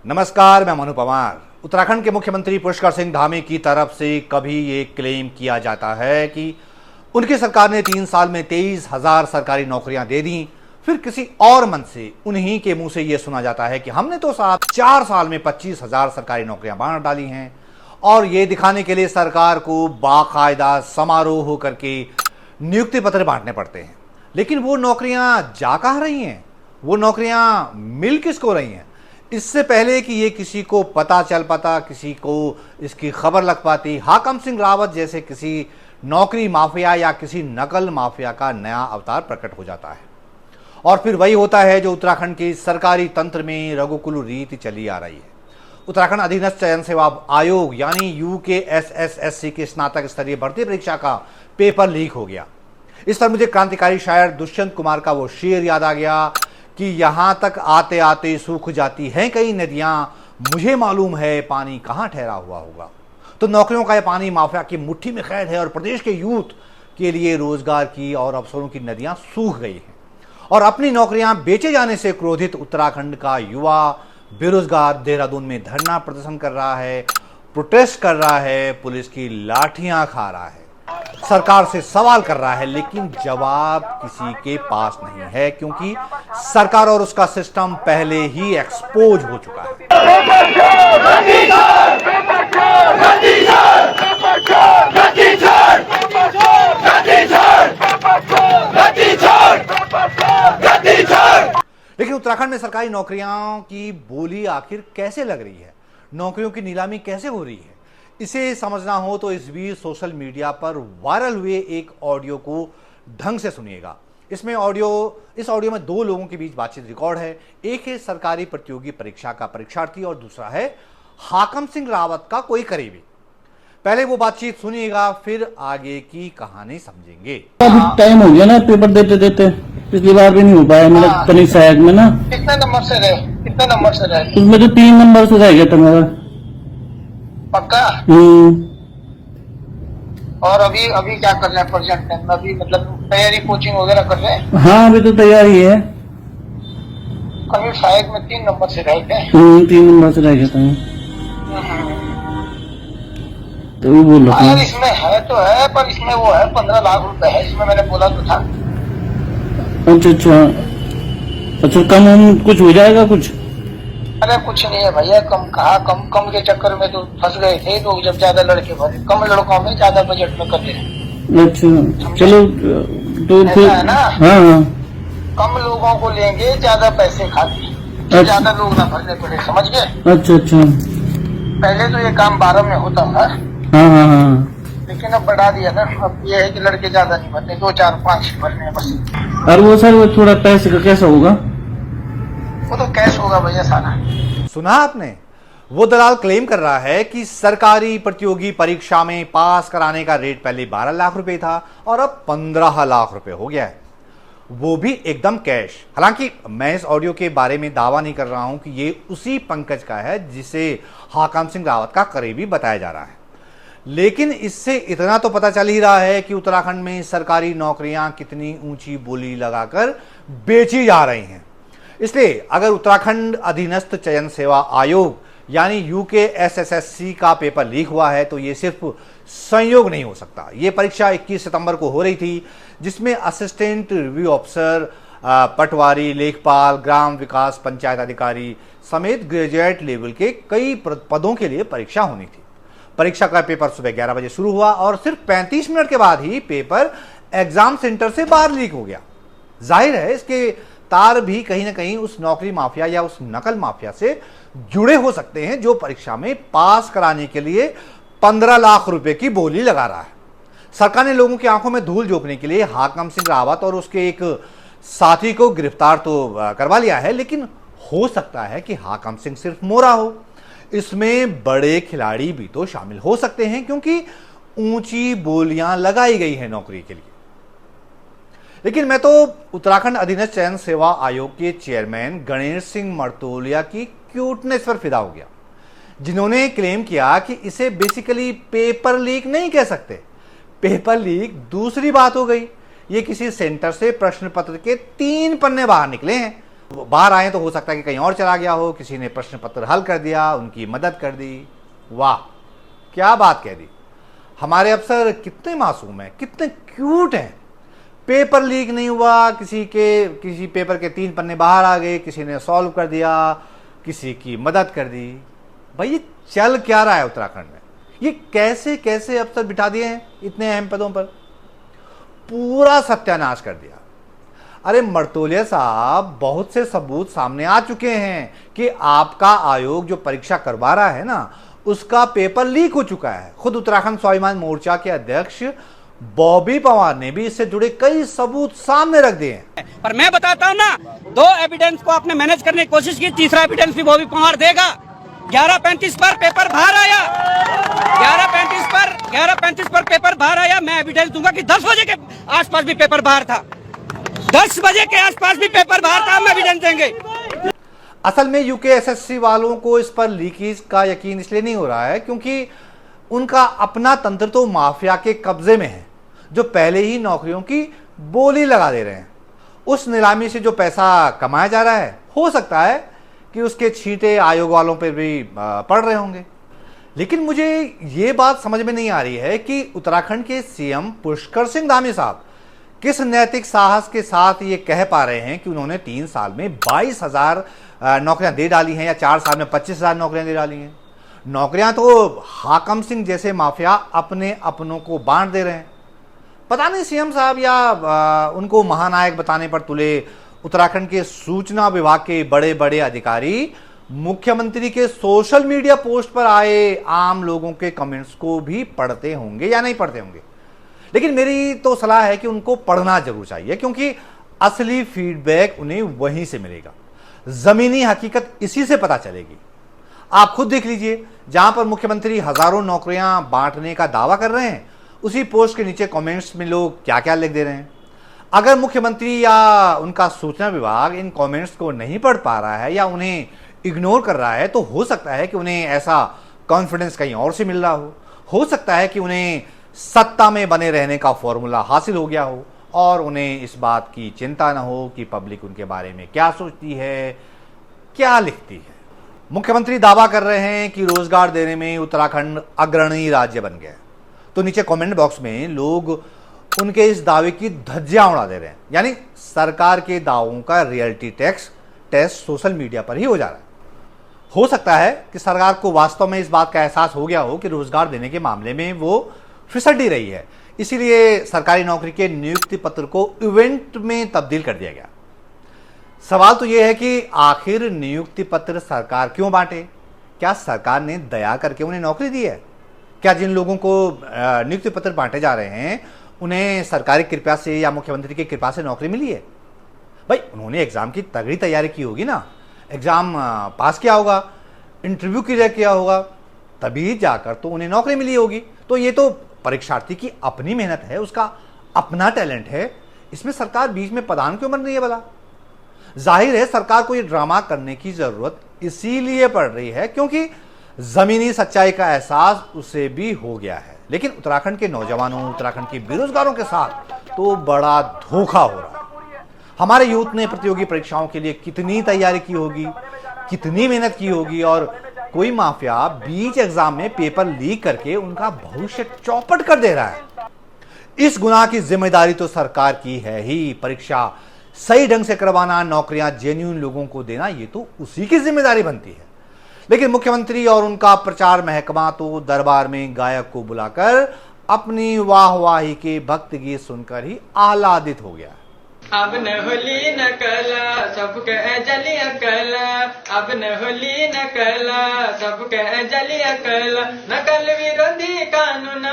नमस्कार, मैं मनु पवार। उत्तराखंड के मुख्यमंत्री पुष्कर सिंह धामी की तरफ से कभी ये क्लेम किया जाता है कि उनकी सरकार ने 3 साल में 23,000 सरकारी नौकरियां दे दी। फिर किसी और मन से उन्हीं के मुंह से यह सुना जाता है कि हमने तो 4 साल में 25,000 सरकारी नौकरियां बांट डाली हैं। और ये दिखाने के लिए सरकार को बाकायदा समारोह होकर के नियुक्ति पत्र बांटने पड़ते हैं। लेकिन वो नौकरियां जा कहां रही हैं? वो नौकरियां मिल किसको रही हैं? इससे पहले कि ये किसी को पता चल पाता, किसी को इसकी खबर लग पाती, हाकम सिंह रावत जैसे किसी नौकरी माफिया या किसी नकल माफिया का नया अवतार प्रकट हो जाता है। और फिर वही होता है जो उत्तराखंड के सरकारी तंत्र में रघुकुल रीति चली आ रही है। उत्तराखंड अधीनस्थ चयन सेवा आयोग यानी UKSSSC के स्नातक स्तरीय भर्ती परीक्षा का पेपर लीक हो गया। इस पर मुझे क्रांतिकारी शायर दुष्यंत कुमार का वो शेर याद आ गया कि यहां तक आते आते सूख जाती हैं कई नदियां, मुझे मालूम है पानी कहां ठहरा हुआ होगा। तो नौकरियों का यह पानी माफिया की मुट्ठी में कैद है और प्रदेश के यूथ के लिए रोजगार की और अवसरों की नदियां सूख गई हैं। और अपनी नौकरियां बेचे जाने से क्रोधित उत्तराखंड का युवा बेरोजगार देहरादून में धरना प्रदर्शन कर रहा है, प्रोटेस्ट कर रहा है, पुलिस की लाठियां खा रहा है, सरकार से सवाल कर रहा है, लेकिन जवाब किसी के पास नहीं है क्योंकि सरकार और उसका सिस्टम पहले ही एक्सपोज हो चुका है। लेकिन उत्तराखंड में सरकारी नौकरियों की बोली आखिर कैसे लग रही है? नौकरियों की नीलामी कैसे हो रही है? इसे समझना हो तो इस बीच सोशल मीडिया पर वायरल हुए एक ऑडियो को ढंग से सुनिएगा। इस ऑडियो में 2 लोगों के बीच बातचीत रिकॉर्ड है। एक है सरकारी प्रतियोगी परीक्षा का परीक्षार्थी और दूसरा है हाकम सिंह रावत का कोई करीबी। पहले वो बातचीत सुनिएगा, फिर आगे की कहानी समझेंगे। अभी टाइम हो गया ना पेपर देते देते, पिछली बार भी नहीं हो पाया मेरा तनिक सहायक में ना। कितने नंबर से रहे? उसमें तो 3 नंबर से रह गया था मेरा। पक्का? और अभी क्या कर रहे हैं प्रेजेंट टाइम में? अभी मतलब तैयारी कोचिंग वगैरह कर रहे हैं? हाँ, अभी तो तैयारी है। अभी शायद में 3 नंबर से रह गए। 3 नंबर से रह गया था तो भी बोल रहा यार इसमें है तो है, पर इसमें वो है 15 लाख रुपए है इसमें, मैंने बोला तो था। अच्छा, कम कुछ हो जाएगा कुछ? अरे कुछ नहीं है भैया, कम कम के चक्कर में तो फंस गए थे लोग जब ज्यादा लड़के भरे। कम लड़कों में ज्यादा बजट में कर रहे हैं। अच्छा चलो तो फिर है ना। हाँ, कम लोगों को लेंगे, ज्यादा पैसे खाते, ज्यादा लोग ना भरने पड़े, समझ गए? अच्छा। पहले तो ये काम 12 में होता था। हाँ। लेकिन अब बढ़ा दिया ना। अब ये है कि लड़के ज्यादा नहीं भरने, 2 4 5 भरने बस। और वो सर वो थोड़ा पैसे का कैसा होगा? वो तो कैश होगा भैया सारा। सुना आपने? वो दलाल क्लेम कर रहा है कि सरकारी प्रतियोगी परीक्षा में पास कराने का रेट पहले 12 लाख रुपए था और अब 15 लाख रुपए हो गया है, वो भी एकदम कैश। हालांकि मैं इस ऑडियो के बारे में दावा नहीं कर रहा हूं कि ये उसी पंकज का है जिसे हाकम सिंह रावत का करीबी बताया जा रहा है, लेकिन इससे इतना तो पता चल ही रहा है कि उत्तराखंड में सरकारी नौकरियां कितनी ऊंची बोली लगाकर बेची जा रही हैं। इसलिए अगर उत्तराखंड अधीनस्थ चयन सेवा आयोग यानी UKSSSC का पेपर लीक हुआ है तो यह सिर्फ संयोग नहीं हो सकता। यह परीक्षा 21 सितंबर को हो रही थी, जिसमें असिस्टेंट रिव्यू ऑफिसर, पटवारी, लेखपाल, ग्राम विकास पंचायत अधिकारी समेत ग्रेजुएट लेवल के कई पदों के लिए परीक्षा होनी थी। परीक्षा का पेपर सुबह 11 बजे शुरू हुआ और सिर्फ 35 मिनट के बाद ही पेपर एग्जाम सेंटर से बाहर लीक हो गया। जाहिर है इसके तार भी कहीं ना कहीं उस नौकरी माफिया या उस नकल माफिया से जुड़े हो सकते हैं जो परीक्षा में पास कराने के लिए 15 लाख रुपए की बोली लगा रहा है। सरकार ने लोगों की आंखों में धूल झोंकने के लिए हाकम सिंह रावत और उसके एक साथी को गिरफ्तार तो करवा लिया है, लेकिन हो सकता है कि हाकम सिंह सिर्फ मोरा हो। इसमें बड़े खिलाड़ी भी तो शामिल हो सकते हैं क्योंकि ऊंची बोलियां लगाई गई है नौकरी के लिए। लेकिन मैं तो उत्तराखंड अधीनस्थ चयन सेवा आयोग के चेयरमैन गणेश सिंह मर्तोलिया की क्यूटनेस पर फिदा हो गया, जिन्होंने क्लेम किया कि इसे बेसिकली पेपर लीक नहीं कह सकते। पेपर लीक दूसरी बात हो गई। ये किसी सेंटर से प्रश्न पत्र के 3 पन्ने बाहर निकले हैं बाहर आए तो हो सकता है कि कहीं और चला गया हो, किसी ने प्रश्न पत्र हल कर दिया, उनकी मदद कर दी। वाह, क्या बात कह दी। हमारे अफसर कितने मासूम हैं, कितने क्यूट हैं। पेपर लीक नहीं हुआ, किसी पेपर के 3 पन्ने बाहर आ गए, किसी ने सॉल्व कर दिया, किसी की मदद कर दी। भाई ये चल क्या रहा है उत्तराखंड में? ये कैसे कैसे अफसर बिठा दिए हैं इतने अहम पदों पर, पूरा सत्यानाश कर दिया। अरे मर्तोलिया साहब, बहुत से सबूत सामने आ चुके हैं कि आपका आयोग जो परीक्षा करवा रहा है ना, उसका पेपर लीक हो चुका है। खुद उत्तराखंड स्वाभिमान मोर्चा के अध्यक्ष बॉबी पवार ने भी इससे जुड़े कई सबूत सामने रख दिए हैं। पर मैं बताता हूं ना, 2 एविडेंस को आपने मैनेज करने की कोशिश की, तीसरा एविडेंस भी बॉबी पवार देगा। 11:35 पर पेपर बाहर आया, 11:35 पर पेपर बाहर आया। मैं एविडेंस दूंगा कि 10 बजे के आसपास भी पेपर बाहर था, 10 बजे के आसपास भी पेपर बाहर था। हम एविडेंस देंगे। असल में यूकेएसएससी वालों को इस पर लीकेज का यकीन इसलिए नहीं हो रहा है क्योंकि उनका अपना तंत्र तो माफिया के कब्जे में है, जो पहले ही नौकरियों की बोली लगा दे रहे हैं। उस नीलामी से जो पैसा कमाया जा रहा है, हो सकता है कि उसके छींटे आयोग वालों पर भी पड़ रहे होंगे। लेकिन मुझे ये बात समझ में नहीं आ रही है कि उत्तराखंड के सीएम पुष्कर सिंह धामी साहब किस नैतिक साहस के साथ ये कह पा रहे हैं कि उन्होंने 3 साल में 22,000 नौकरियां दे डाली हैं या 4 साल में 25,000 नौकरियां दे डाली हैं। नौकरियां तो हाकम सिंह जैसे माफिया अपने अपनों को बांट दे रहे हैं। पता नहीं सीएम साहब या उनको महानायक बताने पर तुले उत्तराखंड के सूचना विभाग के बड़े बड़े अधिकारी मुख्यमंत्री के सोशल मीडिया पोस्ट पर आए आम लोगों के कमेंट्स को भी पढ़ते होंगे या नहीं पढ़ते होंगे। लेकिन मेरी तो सलाह है कि उनको पढ़ना जरूर चाहिए, क्योंकि असली फीडबैक उन्हें वहीं से मिलेगा। जमीनी हकीकत इसी से पता चलेगी। आप खुद देख लीजिए, जहां पर मुख्यमंत्री हजारों नौकरियां बांटने का दावा कर रहे हैं, उसी पोस्ट के नीचे कमेंट्स में लोग क्या क्या लिख दे रहे हैं। अगर मुख्यमंत्री या उनका सूचना विभाग इन कमेंट्स को नहीं पढ़ पा रहा है या उन्हें इग्नोर कर रहा है, तो हो सकता है कि उन्हें ऐसा कॉन्फिडेंस कहीं और से मिल रहा हो सकता है कि उन्हें सत्ता में बने रहने का फॉर्मूला हासिल हो गया हो और उन्हें इस बात की चिंता न हो कि पब्लिक उनके बारे में क्या सोचती है, क्या लिखती है। मुख्यमंत्री दावा कर रहे हैं कि रोजगार देने में उत्तराखंड अग्रणी राज्य बन गया, तो नीचे कमेंट बॉक्स में लोग उनके इस दावे की धज्जियां उड़ा दे रहे हैं। यानी सरकार के दावों का रियलिटी टेस्ट सोशल मीडिया पर ही हो जा रहा है। हो सकता है कि सरकार को वास्तव में इस बात का एहसास हो गया हो कि रोजगार देने के मामले में वो फिसट ही रही है, इसीलिए सरकारी नौकरी के नियुक्ति पत्र को इवेंट में तब्दील कर दिया गया। सवाल तो यह है कि आखिर नियुक्ति पत्र सरकार क्यों बांटे? क्या सरकार ने दया करके उन्हें नौकरी दी है? क्या जिन लोगों को नियुक्ति पत्र बांटे जा रहे हैं उन्हें सरकारी कृपा से या मुख्यमंत्री की कृपा से नौकरी मिली है? भाई उन्होंने एग्जाम की तगड़ी तैयारी की होगी ना, एग्जाम पास किया होगा, इंटरव्यू क्लियर किया होगा, तभी जाकर तो उन्हें नौकरी मिली होगी। तो ये तो परीक्षार्थी की अपनी मेहनत है, उसका अपना टैलेंट है, इसमें सरकार बीच में प्रदान क्यों बन रही है भला? जाहिर है सरकार को ये ड्रामा करने की जरूरत इसीलिए पड़ रही है क्योंकि जमीनी सच्चाई का एहसास उसे भी हो गया है। लेकिन उत्तराखंड के नौजवानों, उत्तराखंड के बेरोजगारों के साथ तो बड़ा धोखा हो रहा है। हमारे यूथ ने प्रतियोगी परीक्षाओं के लिए कितनी तैयारी की होगी, कितनी मेहनत की होगी, और कोई माफिया बीच एग्जाम में पेपर लीक करके उनका भविष्य चौपट कर दे रहा है। इस गुनाह की जिम्मेदारी तो सरकार की है ही। परीक्षा सही ढंग से करवाना, नौकरियां जेन्युइन लोगों को देना, ये तो उसी की जिम्मेदारी बनती है। लेकिन मुख्यमंत्री और उनका प्रचार महकमा तो दरबार में गायक को बुलाकर अपनी वाहवाही के भक्त गीत सुनकर ही आह्लादित हो गया। अब न होली न कला सबके जलिया कला, अब न होली न कला सबके जलिया कला, नकल विरोधी कानून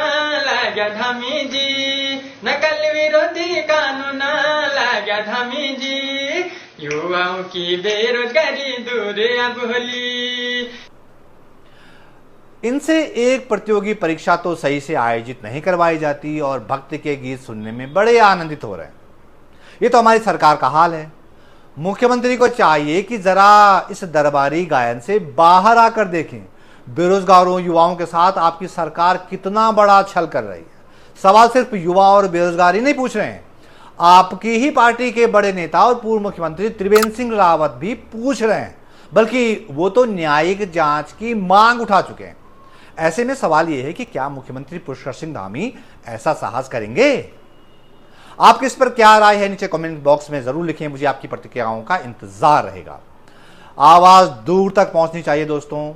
लाग्या धामी जी, नकल विरोधी कानून लाग्या धामी जी, युवाओं की बेरोजगारी दूर अब होली। इनसे एक प्रतियोगी परीक्षा तो सही से आयोजित नहीं करवाई जाती और भक्त के गीत सुनने में बड़े आनंदित हो रहे हैं। ये तो हमारी सरकार का हाल है। मुख्यमंत्री को चाहिए कि जरा इस दरबारी गायन से बाहर आकर देखें, बेरोजगारों, युवाओं के साथ आपकी सरकार कितना बड़ा छल कर रही है। सवाल सिर्फ युवा और बेरोजगारी नहीं पूछ रहे हैं, आपकी ही पार्टी के बड़े नेता और पूर्व मुख्यमंत्री त्रिवेंद्र सिंह रावत भी पूछ रहे हैं, बल्कि वो तो न्यायिक जांच की मांग उठा चुके हैं। ऐसे में सवाल यह है कि क्या मुख्यमंत्री पुष्कर सिंह धामी ऐसा साहस करेंगे? आपकी इस पर क्या राय है, नीचे कमेंट बॉक्स में जरूर लिखें। मुझे आपकी प्रतिक्रियाओं का इंतजार रहेगा। आवाज दूर तक पहुंचनी चाहिए दोस्तों।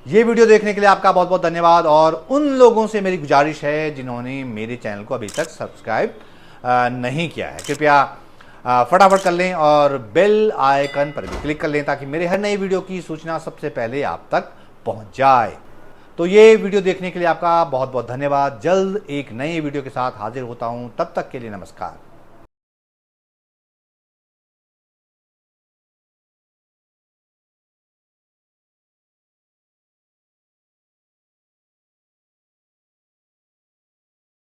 ये वीडियो देखने के लिए आपका बहुत बहुत धन्यवाद। और उन लोगों से मेरी गुजारिश है जिन्होंने मेरे चैनल को अभी तक सब्सक्राइब नहीं किया है, कृपया फटाफट कर लें और बेल आइकन पर भी क्लिक कर लें ताकि मेरे हर नई वीडियो की सूचना सबसे पहले आप तक पहुंच जाए। तो ये वीडियो देखने के लिए आपका बहुत बहुत धन्यवाद। जल्द एक नई वीडियो के साथ हाजिर होता हूं, तब तक के लिए नमस्कार।